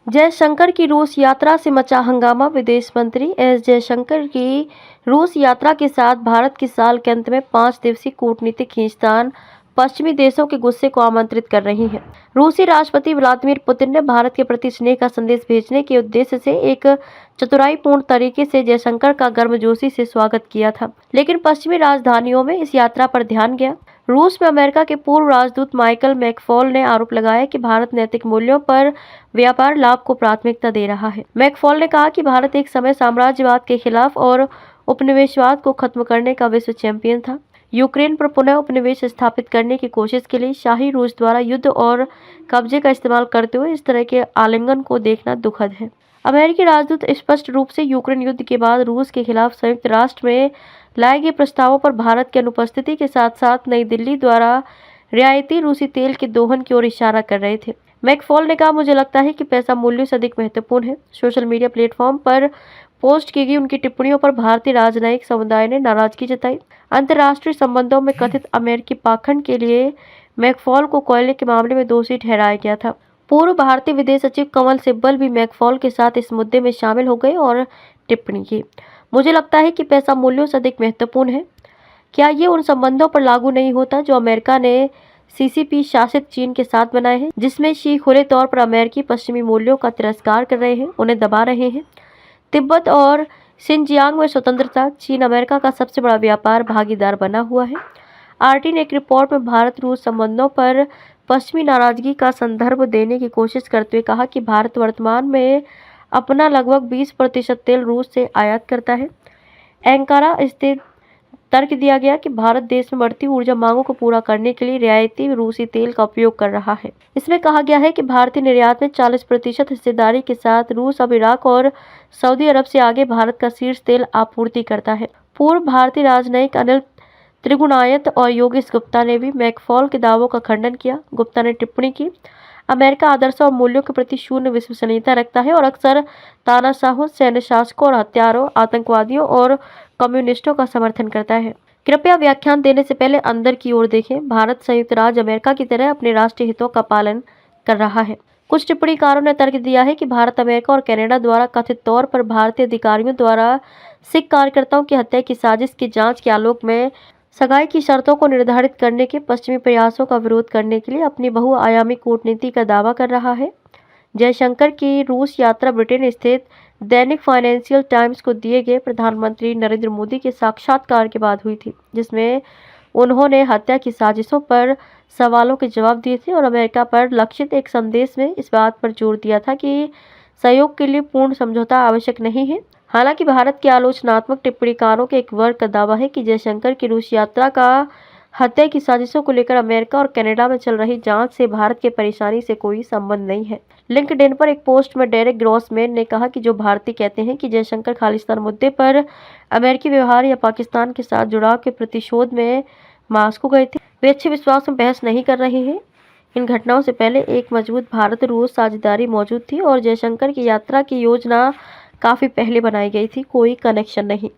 जयशंकर की रूस यात्रा से मचा हंगामा। विदेश मंत्री एस जयशंकर की रूस यात्रा के साथ भारत की साल के अंत में 5 दिवसीय कूटनीतिक खींचतान पश्चिमी देशों के गुस्से को आमंत्रित कर रही है। रूसी राष्ट्रपति व्लादिमीर पुतिन ने भारत के प्रति स्नेह का संदेश भेजने के उद्देश्य से एक चतुराईपूर्ण तरीके से जयशंकर का गर्मजोशी से स्वागत किया था, लेकिन पश्चिमी राजधानियों में इस यात्रा पर ध्यान गया। रूस में अमेरिका के पूर्व राजदूत माइकल मैकफॉल ने आरोप लगाया कि भारत नैतिक मूल्यों पर व्यापार लाभ को प्राथमिकता दे रहा है। मैकफॉल ने कहा कि भारत एक समय साम्राज्यवाद के खिलाफ और उपनिवेशवाद को खत्म करने का विश्व चैंपियन था। यूक्रेन पर पुनः उपनिवेश स्थापित करने की कोशिश के लिए शाही रूस द्वारा युद्ध और कब्जे का इस्तेमाल करते हुए इस तरह के आलिंगन को देखना दुखद है। अमेरिकी राजदूत स्पष्ट रूप से यूक्रेन युद्ध के बाद रूस के खिलाफ संयुक्त राष्ट्र में लाए गए प्रस्तावों पर भारत की अनुपस्थिति के साथ साथ नई दिल्ली द्वारा रियायती रूसी तेल के दोहन की ओर इशारा कर रहे थे। मैकफॉल ने कहा, मुझे लगता है कि पैसा मूल्यों से अधिक महत्वपूर्ण है। सोशल मीडिया प्लेटफॉर्म पर पोस्ट की गई उनकी टिप्पणियों पर भारतीय राजनयिक समुदाय ने नाराजगी जताई। अंतर्राष्ट्रीय संबंधों में कथित अमेरिकी पाखंड के लिए मैकफॉल को कोयले के मामले में दोषी ठहराया गया था। पूर्व भारतीय विदेश सचिव कमल सिब्बल भी मैकफॉल के साथ इस मुद्दे में शामिल हो गए और टिप्पणी की, मुझे लगता है कि पैसा मूल्यों से अधिक महत्वपूर्ण है। क्या ये उन संबंधों पर लागू नहीं होता जो अमेरिका ने सीसीपी शासित चीन के साथ बनाए हैं, जिसमें शी खुले तौर पर अमेरिकी पश्चिमी मूल्यों का तिरस्कार कर रहे हैं, उन्हें दबा रहे हैं। तिब्बत और शिनजियांग में स्वतंत्रता, चीन अमेरिका का सबसे बड़ा व्यापार भागीदार बना हुआ है। आरटी ने एक रिपोर्ट में भारत रूस संबंधों पर पश्चिमी नाराजगी का संदर्भ देने की कोशिश करते हुए कहा कि भारत वर्तमान में अपना लगभग 20% तेल रूस से आयात करता है। एंकारा स्थित तर्क दिया गया कि भारत देश में बढ़ती ऊर्जा मांगों को पूरा करने के लिए रियायती रूसी तेल का उपयोग कर रहा है। इसमें कहा गया है कि भारतीय निर्यात में 40% हिस्सेदारी के साथ रूस अब इराक और सऊदी अरब से आगे भारत का शीर्ष तेल आपूर्ति करता है। पूर्व भारतीय राजनयिक अनिल त्रिगुणायत और योगेश गुप्ता ने भी मैकफॉल के दावों का खंडन किया। गुप्ता ने टिप्पणी की, अमेरिका आदर्शों और मूल्यों के प्रति शून्य विश्वसनीयता रखता है और अक्सर तानाशाहों, सैन्य शासकों और हत्यारों, आतंकवादियों और कम्युनिस्टों का समर्थन करता है। कृपया व्याख्यान देने से पहले अंदर की ओर देखें। भारत संयुक्त राज्य अमेरिका की तरह अपने राष्ट्रीय हितों का पालन कर रहा है। कुछ टिप्पणीकारों ने तर्क दिया है कि भारत अमेरिका और कनाडा द्वारा कथित तौर पर भारतीय अधिकारियों द्वारा सिख कार्यकर्ताओं की हत्या की साजिश की जांच के आलोक में सगाई की शर्तों को निर्धारित करने के पश्चिमी प्रयासों का विरोध करने के लिए अपनी बहुआयामी कूटनीति का दावा कर रहा है। जयशंकर की रूस यात्रा ब्रिटेन स्थित दैनिक फाइनेंशियल टाइम्स को दिए गए प्रधानमंत्री नरेंद्र मोदी के साक्षात्कार के बाद हुई थी, जिसमें उन्होंने हत्या की साजिशों पर सवालों के जवाब दिए थे और अमेरिका पर लक्षित एक संदेश में इस बात पर जोर दिया था कि सहयोग के लिए पूर्ण समझौता आवश्यक नहीं है। हालांकि भारत के आलोचनात्मक टिप्पणीकारों के एक वर्ग का दावा है कि जयशंकर की रूस यात्रा का हत्या की साजिशों को लेकर अमेरिका और कनाडा में चल रही जांच से भारत के परेशानी से कोई संबंध नहीं है। लिंक्डइन पर एक पोस्ट में डेरेक ग्रॉसमैन ने कहा कि जो भारतीय कहते हैं कि जयशंकर खालिस्तान मुद्दे पर अमेरिकी व्यवहार या पाकिस्तान के साथ जुड़ाव के प्रतिशोध में मास्को गए थे, वे अच्छे विश्वास में बहस नहीं कर रहे हैं। इन घटनाओं से पहले एक मजबूत भारत रूस साझेदारी मौजूद थी और जयशंकर की यात्रा की योजना काफी पहले बनाई गई थी, कोई कनेक्शन नहीं।